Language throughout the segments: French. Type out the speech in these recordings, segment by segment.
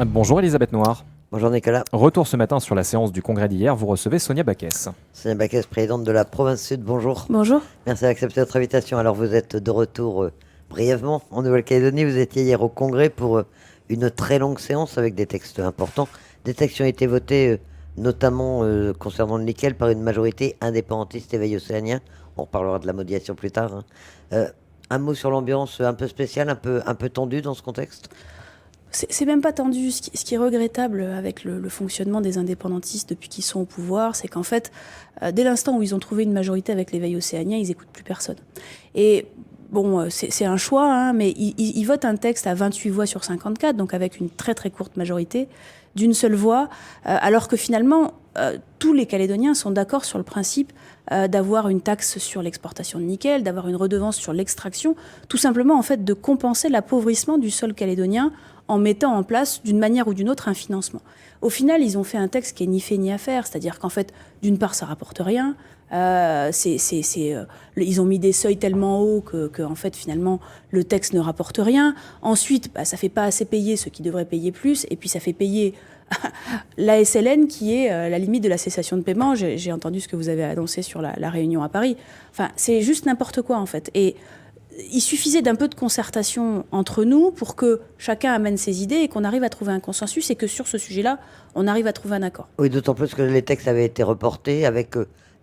Bonjour Elisabeth Noir. Bonjour Nicolas. Retour ce matin sur la séance du congrès d'hier, vous recevez Sonia Baquès. Sonia Baquès, présidente de la province Sud, bonjour. Bonjour. Merci d'accepter notre invitation. Alors vous êtes de retour brièvement en Nouvelle-Calédonie. Vous étiez hier au congrès pour une très longue séance avec des textes importants. Des textes qui ont été votés notamment concernant le nickel par une majorité indépendantiste éveil océanien. On reparlera de la modulation plus tard. Un mot sur l'ambiance un peu spéciale, un peu tendue dans ce contexte. C'est même pas tendu. Ce qui est regrettable avec le fonctionnement des indépendantistes depuis qu'ils sont au pouvoir, c'est qu'en fait, dès l'instant où ils ont trouvé une majorité avec l'éveil océanien, ils écoutent plus personne. Et bon, c'est un choix, hein, mais ils votent un texte à 28 voix sur 54, donc avec une très très courte majorité, d'une seule voix, alors que finalement, tous les Calédoniens sont d'accord sur le principe d'avoir une taxe sur l'exportation de nickel, d'avoir une redevance sur l'extraction, tout simplement en fait de compenser l'appauvrissement du sol calédonien en mettant en place d'une manière ou d'une autre un financement. Au final, ils ont fait un texte qui est ni fait ni à faire, c'est-à-dire qu'en fait, d'une part, ça rapporte rien. Ils ont mis des seuils tellement hauts que en fait, finalement, le texte ne rapporte rien. Ensuite, ça fait pas assez payer ceux qui devraient payer plus, et puis ça fait payer la SLN qui est la limite de la cessation de paiement. J'ai entendu ce que vous avez annoncé sur la réunion à Paris. Enfin, c'est juste n'importe quoi, en fait. Et il suffisait d'un peu de concertation entre nous pour que chacun amène ses idées et qu'on arrive à trouver un consensus et que sur ce sujet-là, on arrive à trouver un accord. Oui, d'autant plus que les textes avaient été reportés avec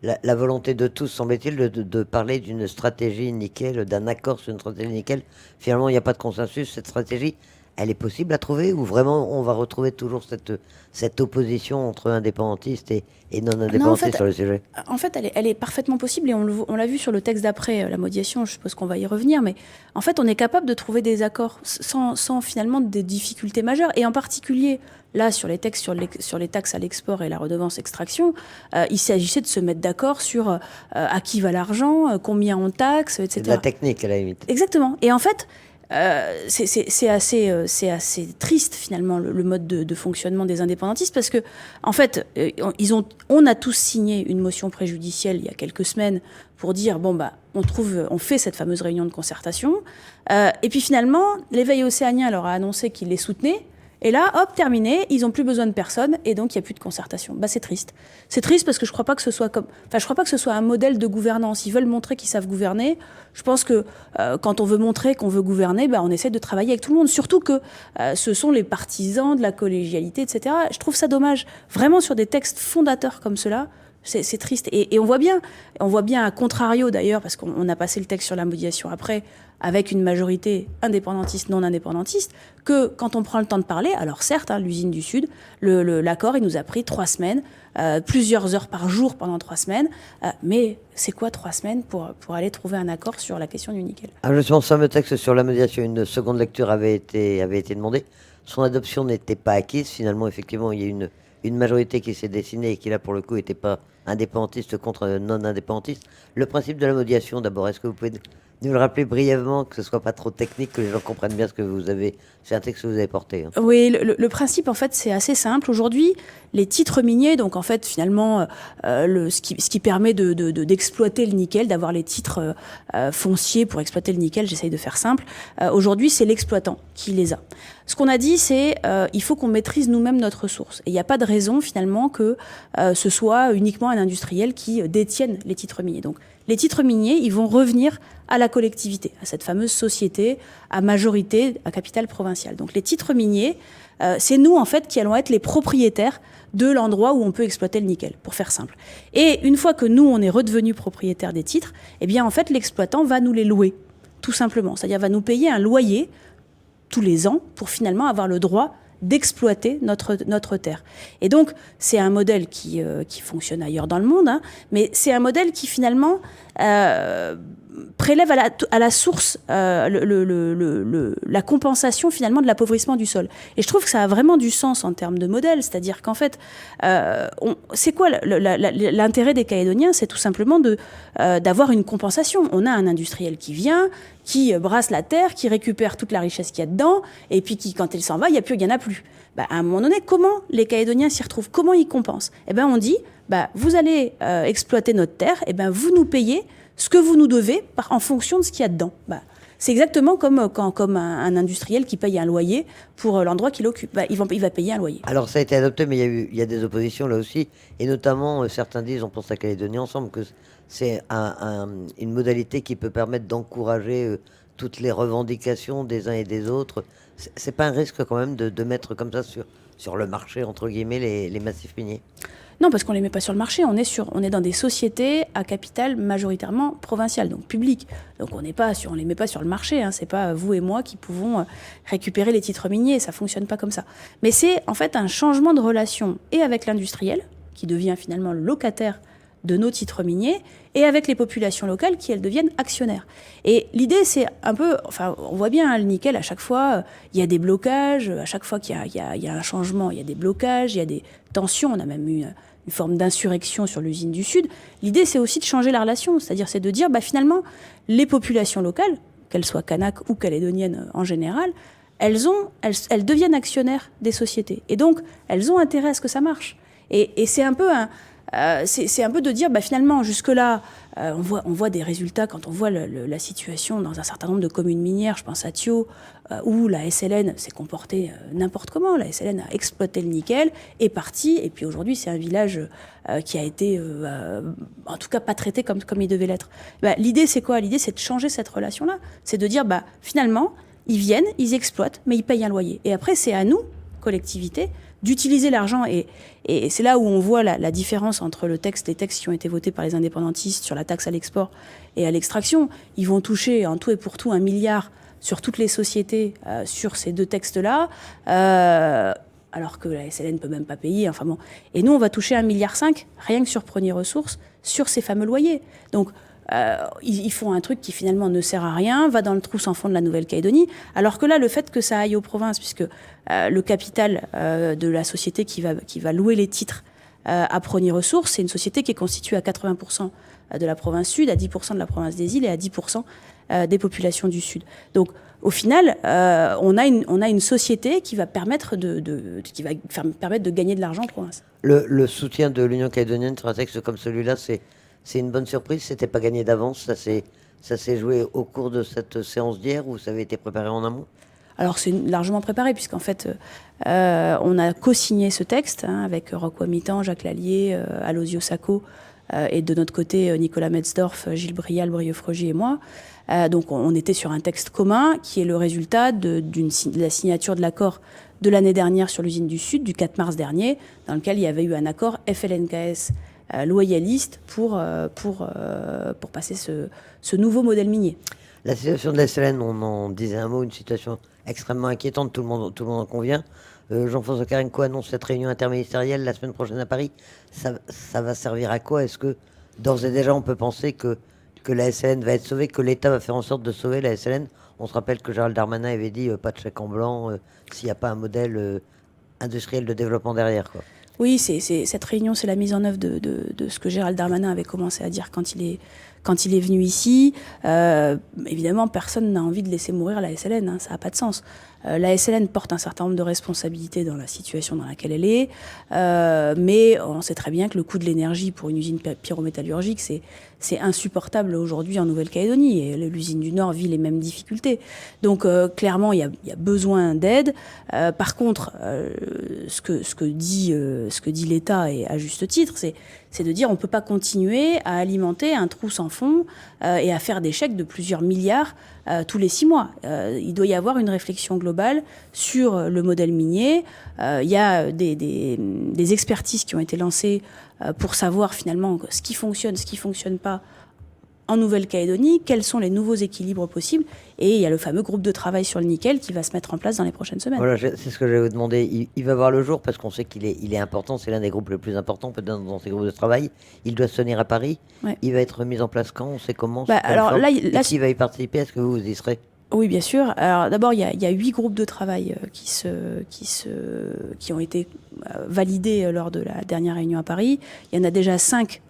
la volonté de tous, semble-t-il, de parler d'une stratégie nickel, d'un accord sur une stratégie nickel. Finalement, il n'y a pas de consensus. Cette stratégie, elle est possible à trouver ou vraiment on va retrouver toujours cette opposition entre indépendantistes et non-indépendantistes sur le sujet? En fait, elle est parfaitement possible et on l'a vu sur le texte d'après, la modulation, je suppose qu'on va y revenir, mais en fait, on est capable de trouver des accords sans finalement des difficultés majeures, et en particulier, là, sur les textes sur les taxes à l'export et la redevance extraction, il s'agissait de se mettre d'accord sur à qui va l'argent, combien on taxe, etc. C'est de la technique, à la limite. Exactement. Et en fait, c'est assez triste finalement le mode de fonctionnement des indépendantistes parce que en fait on a tous signé une motion préjudicielle il y a quelques semaines pour dire on fait cette fameuse réunion de concertation et puis finalement l'éveil océanien leur a annoncé qu'il les soutenait. Et là, hop, terminé, ils n'ont plus besoin de personne, et donc il n'y a plus de concertation. C'est triste. C'est triste parce que je crois pas que ce soit un modèle de gouvernance. Ils veulent montrer qu'ils savent gouverner. Je pense que quand on veut montrer qu'on veut gouverner, on essaie de travailler avec tout le monde. Surtout que ce sont les partisans de la collégialité, etc. Je trouve ça dommage. Vraiment sur des textes fondateurs comme cela, c'est triste. Et on voit bien à contrario d'ailleurs, parce qu'on a passé le texte sur la modulation après, avec une majorité indépendantiste, non indépendantiste, que quand on prend le temps de parler, alors certes, l'usine du Sud, l'accord, il nous a pris 3 semaines, plusieurs heures par jour pendant 3 semaines, mais c'est quoi 3 semaines pour aller trouver un accord sur la question du nickel? Justement, ce fameux texte sur la modulation, une seconde lecture avait été demandée. Son adoption n'était pas acquise. Finalement, effectivement, il y a une majorité qui s'est dessinée et qui, là, pour le coup, n'était pas indépendantiste contre non-indépendantiste. Le principe de la modulation, d'abord, est-ce que vous pouvez nous le rappeler brièvement, que ce ne soit pas trop technique, que les gens comprennent bien ce que vous avez... C'est un texte que vous avez porté. Oui, le principe, en fait, c'est assez simple. Aujourd'hui, les titres miniers, donc en fait, finalement, ce qui permet d'exploiter le nickel, d'avoir les titres fonciers pour exploiter le nickel, j'essaye de faire simple, aujourd'hui, c'est l'exploitant qui les a. Ce qu'on a dit, c'est il faut qu'on maîtrise nous-mêmes notre ressource. Et il n'y a pas de raison, finalement, que ce soit uniquement un industriel qui détienne les titres miniers. Donc, les titres miniers, ils vont revenir à la collectivité, à cette fameuse société à majorité, à capital provincial. Donc les titres miniers, c'est nous en fait qui allons être les propriétaires de l'endroit où on peut exploiter le nickel, pour faire simple. Et une fois que nous, on est redevenus propriétaires des titres, eh bien en fait l'exploitant va nous les louer, tout simplement. C'est-à-dire va nous payer un loyer tous les ans pour finalement avoir le droit d'exploiter notre terre. Et donc, c'est un modèle qui fonctionne ailleurs dans le monde, mais c'est un modèle qui finalement prélève à la source la compensation finalement de l'appauvrissement du sol. Et je trouve que ça a vraiment du sens en termes de modèle, c'est-à-dire qu'en fait, c'est quoi l'intérêt des Calédoniens? C'est tout simplement d'avoir une compensation. On a un industriel qui vient, qui brasse la terre, qui récupère toute la richesse qu'il y a dedans, et puis qui, quand il s'en va, il n'y en a plus. À un moment donné, comment les Calédoniens s'y retrouvent? Comment ils compensent? On dit, vous allez exploiter notre terre, vous nous payez ce que vous nous devez en fonction de ce qu'il y a dedans. C'est exactement comme un industriel qui paye un loyer pour l'endroit qu'il occupe. Il va payer un loyer. Alors ça a été adopté, mais il y a des oppositions là aussi, et notamment certains disent, on pense à Calédonie Ensemble, que c'est une modalité qui peut permettre d'encourager toutes les revendications des uns et des autres. C'est pas un risque quand même de mettre comme ça sur le marché, entre guillemets, les massifs miniers? Non, parce qu'on ne les met pas sur le marché. On est dans des sociétés à capital majoritairement provincial, donc public. Donc on les met pas sur le marché. Hein. C'est pas vous et moi qui pouvons récupérer les titres miniers. Ça fonctionne pas comme ça. Mais c'est en fait un changement de relation et avec l'industriel, qui devient finalement le locataire de nos titres miniers, et avec les populations locales qui, elles, deviennent actionnaires. Et l'idée, c'est un peu... Enfin, on voit bien, hein, le nickel, à chaque fois, il y a des blocages. À chaque fois qu'il y a un changement, il y a des blocages, il y a des tensions. On a même eu une forme d'insurrection sur l'usine du Sud. L'idée, c'est aussi de changer la relation. C'est-à-dire, c'est de dire, finalement, les populations locales, qu'elles soient kanaks ou calédoniennes en général, elles deviennent actionnaires des sociétés. Et donc, elles ont intérêt à ce que ça marche. Et c'est un peu c'est un peu de dire, finalement, jusque-là, on voit des résultats quand on voit la situation dans un certain nombre de communes minières. Je pense à Thio, où la SLN s'est comportée n'importe comment. La SLN a exploité le nickel, est partie, et puis aujourd'hui, c'est un village qui a été, en tout cas, pas traité comme il devait l'être. L'idée, c'est quoi? L'idée, c'est de changer cette relation-là. C'est de dire, finalement, ils viennent, ils exploitent, mais ils payent un loyer. Et après, c'est à nous, collectivité, d'utiliser l'argent. Et c'est là où on voit la différence entre les textes qui ont été votés par les indépendantistes sur la taxe à l'export et à l'extraction. Ils vont toucher en tout et pour tout 1 milliard sur toutes les sociétés sur ces deux textes-là, alors que la SLN ne peut même pas payer. Enfin bon. Et nous, on va toucher 1,5 milliard rien que sur Premier Ressources, sur ces fameux loyers. Donc, ils font un truc qui finalement ne sert à rien, va dans le trou sans fond de la Nouvelle-Calédonie, alors que là, le fait que ça aille aux provinces, puisque le capital de la société qui va louer les titres à Premier Ressources, c'est une société qui est constituée à 80% de la province sud, à 10% de la province des îles et à 10% des populations du sud. Donc, au final, on a une société qui va permettre de gagner de l'argent en province. Le soutien de l'Union calédonienne sur un texte comme celui-là, c'est une bonne surprise? C'était pas gagné d'avance? Ça s'est joué au cours de cette séance d'hier, ou ça avait été préparé en amont? Alors c'est largement préparé, puisqu'en fait, on a co-signé ce texte avec Rocco Mitan, Jacques Lallier, Alosio Sacco, et de notre côté, Nicolas Metzdorf, Gilles Brial, Brieux-Frogy et moi. Donc on était sur un texte commun qui est le résultat de la signature de l'accord de l'année dernière sur l'usine du Sud, du 4 mars dernier, dans lequel il y avait eu un accord FLNKS loyaliste pour passer ce nouveau modèle minier. La situation de la SLN, on en disait un mot, une situation extrêmement inquiétante, tout le monde en convient. Jean-François Carenco annonce cette réunion interministérielle la semaine prochaine à Paris. Ça va servir à quoi? Est-ce que d'ores et déjà on peut penser que la SLN va être sauvée, que l'État va faire en sorte de sauver la SLN? On se rappelle que Gérald Darmanin avait dit pas de chèque en blanc s'il n'y a pas un modèle industriel de développement derrière, quoi. Oui, cette réunion, c'est la mise en œuvre de ce que Gérald Darmanin avait commencé à dire quand il est venu ici. Évidemment, personne n'a envie de laisser mourir la SLN, ça n'a pas de sens. La SLN porte un certain nombre de responsabilités dans la situation dans laquelle elle est, mais on sait très bien que le coût de l'énergie pour une usine pyrométallurgique, c'est insupportable aujourd'hui en Nouvelle-Calédonie, et l'usine du Nord vit les mêmes difficultés. Donc clairement, il y a besoin d'aide. Par contre, ce que dit l'État, et à juste titre, c'est de dire on ne peut pas continuer à alimenter un trou sans fond et à faire des chèques de plusieurs milliards tous les 6 mois. Il doit y avoir une réflexion globale sur le modèle minier. Il y a des expertises qui ont été lancées pour savoir finalement ce qui fonctionne, ce qui ne fonctionne pas en Nouvelle-Calédonie, quels sont les nouveaux équilibres possibles. Et il y a le fameux groupe de travail sur le nickel qui va se mettre en place dans les prochaines semaines. Voilà, c'est ce que j'allais vous demander. Il va voir le jour parce qu'on sait qu'il est important. C'est l'un des groupes les plus importants peut-être dans ces groupes de travail. Il doit se tenir à Paris. Ouais. Il va être mis en place quand? On sait comment? Alors là, qui va y participer? Est-ce que vous y serez? Oui, bien sûr. Alors d'abord, il y a 8 groupes de travail qui ont été validés lors de la dernière réunion à Paris. Il y en a déjà 5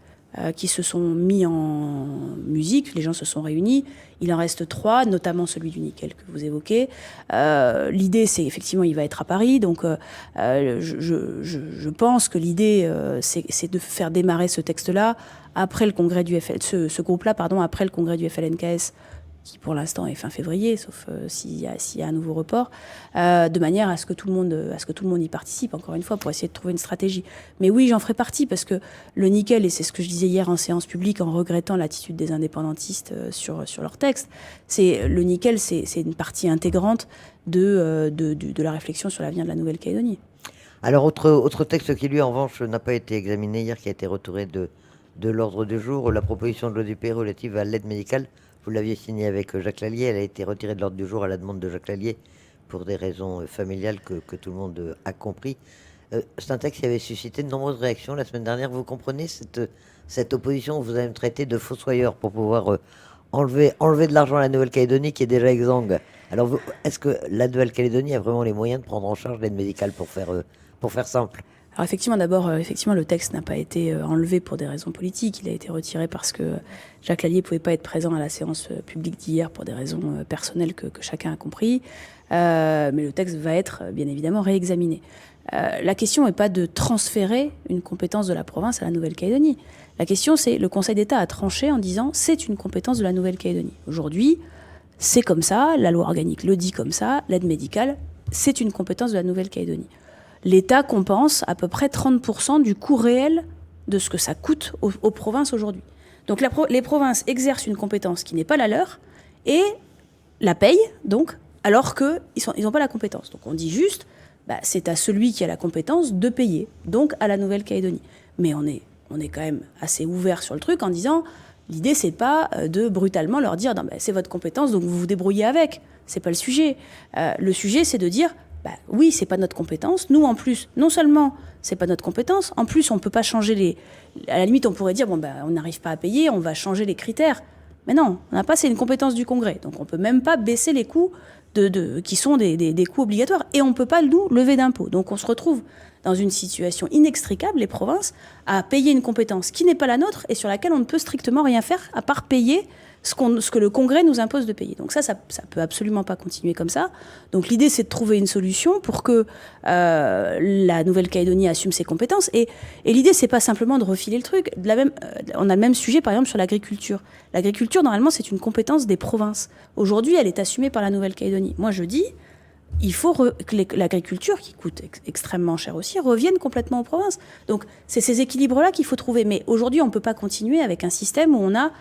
qui se sont mis en musique, les gens se sont réunis. Il en reste 3, notamment celui du nickel que vous évoquez. L'idée, c'est effectivement, il va être à Paris, donc je pense que l'idée, c'est de faire démarrer ce texte-là après le congrès du ce groupe-là, après le congrès du FLNKS qui pour l'instant est fin février, sauf s'il y a un nouveau report, de manière à ce que tout le monde y participe, encore une fois, pour essayer de trouver une stratégie. Mais oui, j'en ferai partie, parce que le nickel, et c'est ce que je disais hier en séance publique, en regrettant l'attitude des indépendantistes sur leur texte, le nickel, c'est une partie intégrante de la réflexion sur l'avenir de la Nouvelle-Calédonie. Alors, autre texte qui, lui, en revanche, n'a pas été examiné hier, qui a été retiré de l'ordre du jour, la proposition de loi du pays relative à l'aide médicale. Vous l'aviez signée avec Jacques Lallier, elle a été retirée de l'ordre du jour à la demande de Jacques Lallier pour des raisons familiales que tout le monde a compris. C'est un texte qui avait suscité de nombreuses réactions la semaine dernière. Vous comprenez cette opposition? Vous allez me traiter de fossoyeur pour pouvoir enlever de l'argent à la Nouvelle-Calédonie qui est déjà exsangue. Alors, est-ce que la Nouvelle-Calédonie a vraiment les moyens de prendre en charge l'aide médicale pour faire simple? Alors effectivement, d'abord, le texte n'a pas été enlevé pour des raisons politiques. Il a été retiré parce que Jacques Lallier ne pouvait pas être présent à la séance publique d'hier pour des raisons personnelles que chacun a compris. Mais le texte va être bien évidemment réexaminé. La question n'est pas de transférer une compétence de la province à la Nouvelle-Calédonie. La question, c'est le Conseil d'État a tranché en disant c'est une compétence de la Nouvelle-Calédonie. Aujourd'hui, c'est comme ça, la loi organique le dit comme ça, l'aide médicale, c'est une compétence de la Nouvelle-Calédonie. L'État compense à peu près 30% du coût réel de ce que ça coûte aux provinces aujourd'hui. Donc les provinces exercent une compétence qui n'est pas la leur et la payent, donc, alors qu'ils n'ont pas la compétence. Donc on dit juste, c'est à celui qui a la compétence de payer, donc à la Nouvelle-Calédonie. Mais on est quand même assez ouvert sur le truc en disant, l'idée c'est pas de brutalement leur dire, non, c'est votre compétence, donc vous vous débrouillez avec. C'est pas le sujet. Le sujet c'est de dire, oui, c'est pas notre compétence. Nous, en plus, non seulement c'est pas notre compétence, en plus, on peut pas changer à la limite, on pourrait dire, on n'arrive pas à payer, on va changer les critères. Mais non, on n'a pas, c'est une compétence du Congrès. Donc, on peut même pas baisser les coûts qui sont des coûts obligatoires. Et on peut pas, nous, lever d'impôts. Donc, on se retrouve dans une situation inextricable, les provinces, à payer une compétence qui n'est pas la nôtre et sur laquelle on ne peut strictement rien faire à part payer ce que le Congrès nous impose de payer. Donc ça peut absolument pas continuer comme ça. Donc l'idée, c'est de trouver une solution pour que la Nouvelle-Calédonie assume ses compétences. Et l'idée, c'est pas simplement de refiler le truc. On a le même sujet, par exemple, sur l'agriculture. L'agriculture, normalement, c'est une compétence des provinces. Aujourd'hui, elle est assumée par la Nouvelle-Calédonie. Moi, je dis, il faut que l'agriculture, qui coûte extrêmement cher aussi, revienne complètement aux provinces. Donc, c'est ces équilibres-là qu'il faut trouver. Mais aujourd'hui, on ne peut pas continuer avec un système où on a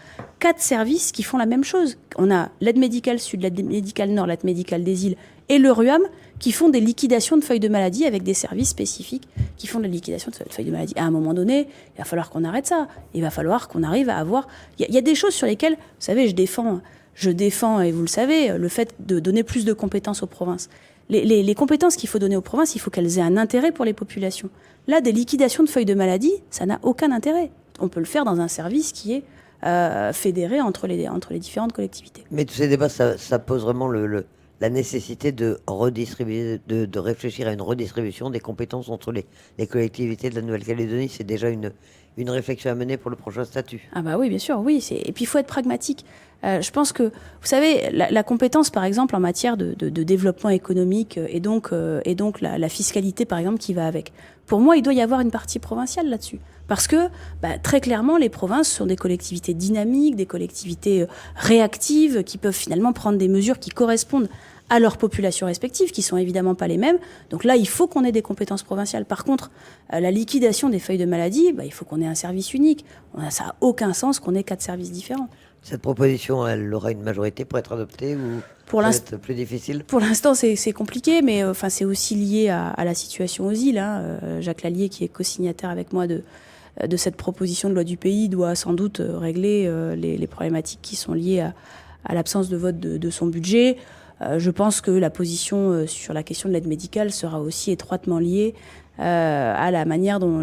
4 services qui font la même chose. On a l'aide médicale sud, l'aide médicale nord, l'aide médicale des îles et le RUAM qui font des liquidations de feuilles de maladie avec des services spécifiques qui font de la liquidation de feuilles de maladie. À un moment donné, il va falloir qu'on arrête ça. Il va falloir qu'on arrive à avoir... Il y a des choses sur lesquelles, vous savez, je défends, et vous le savez, le fait de donner plus de compétences aux provinces. Les compétences qu'il faut donner aux provinces, il faut qu'elles aient un intérêt pour les populations. Là, des liquidations de feuilles de maladie, ça n'a aucun intérêt. On peut le faire dans un service qui est fédéré entre les différentes collectivités. Mais tous ces débats, ça pose vraiment la nécessité de redistribuer, de réfléchir à une redistribution des compétences entre les collectivités de la Nouvelle-Calédonie. C'est déjà une réflexion à mener pour le prochain statut. Ah oui, bien sûr, oui. Et puis il faut être pragmatique. Je pense que, vous savez, la compétence, par exemple, en matière de développement économique et donc la fiscalité, par exemple, qui va avec. Pour moi, il doit y avoir une partie provinciale là-dessus. Parce que, très clairement, les provinces sont des collectivités dynamiques, des collectivités réactives, qui peuvent finalement prendre des mesures qui correspondent à leurs populations respectives, qui sont évidemment pas les mêmes. Donc là, il faut qu'on ait des compétences provinciales. Par contre, la liquidation des feuilles de maladie, il faut qu'on ait un service unique. Ça n'a aucun sens qu'on ait 4 services différents. Cette proposition, elle aura une majorité pour être adoptée ou pour ça va être plus difficile? Pour l'instant, c'est compliqué, mais c'est aussi lié à la situation aux îles. Jacques Lallier, qui est co-signataire avec moi de cette proposition de loi du pays, doit sans doute régler les problématiques qui sont liées à l'absence de vote de son budget. Je pense que la position sur la question de l'aide médicale sera aussi étroitement liée à la manière dont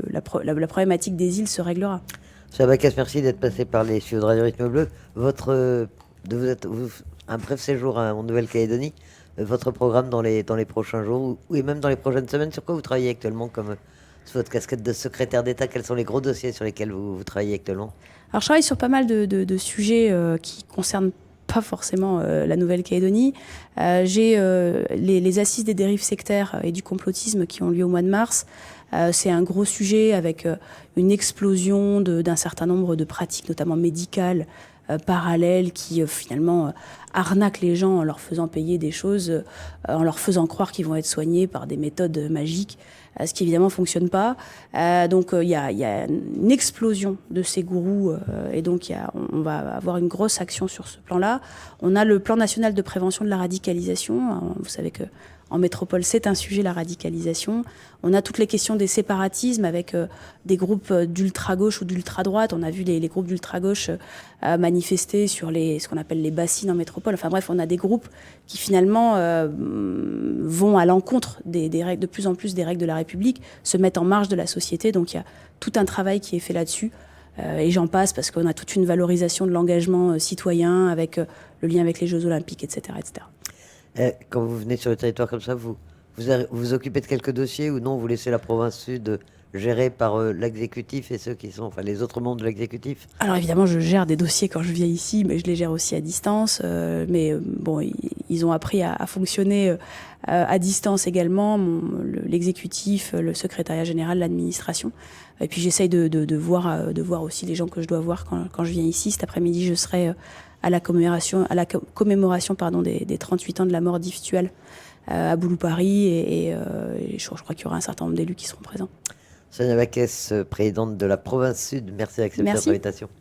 la problématique des îles se réglera. Monsieur Abakas, merci d'être passé par les studios de Radio Rythme Bleu. Un bref séjour en Nouvelle-Calédonie, votre programme dans les prochains jours et même dans les prochaines semaines, sur quoi vous travaillez actuellement comme sur votre casquette de secrétaire d'État? Quels sont les gros dossiers sur lesquels vous travaillez actuellement? Alors je travaille sur pas mal de sujets qui concernent pas forcément la Nouvelle-Calédonie. J'ai les assises des dérives sectaires et du complotisme qui ont lieu au mois de mars. C'est un gros sujet avec une explosion d'un certain nombre de pratiques, notamment médicales, parallèles qui finalement arnaquent les gens en leur faisant payer des choses, en leur faisant croire qu'ils vont être soignés par des méthodes magiques, ce qui évidemment fonctionne pas. Donc il y a une explosion de ces gourous et donc on va avoir une grosse action sur ce plan-là. On a le plan national de prévention de la radicalisation. Vous savez que en métropole, c'est un sujet, la radicalisation. On a toutes les questions des séparatismes avec des groupes d'ultra-gauche ou d'ultra-droite. On a vu les groupes d'ultra-gauche manifester sur ce qu'on appelle les bassines en métropole. Enfin bref, on a des groupes qui finalement vont à l'encontre des règles, de plus en plus des règles de la République, se mettent en marge de la société. Donc il y a tout un travail qui est fait là-dessus. Et j'en passe parce qu'on a toute une valorisation de l'engagement citoyen avec le lien avec les Jeux Olympiques, etc., etc. Quand vous venez sur le territoire comme ça, vous occupez de quelques dossiers ou non? Vous laissez la province sud gérée par l'exécutif et ceux qui sont, enfin les autres membres de l'exécutif? Alors évidemment, je gère des dossiers quand je viens ici, mais je les gère aussi à distance. Bon, ils ont appris à fonctionner à distance également, l'exécutif, le secrétariat général, l'administration. Et puis j'essaye de voir aussi les gens que je dois voir quand je viens ici. Cet après-midi, je serai à la commémoration des 38 ans de la mort d'Yves Thual à Boulou-Paris et je crois qu'il y aura un certain nombre d'élus qui seront présents. Sonia Backès, présidente de la province sud, merci d'accepter notre invitation.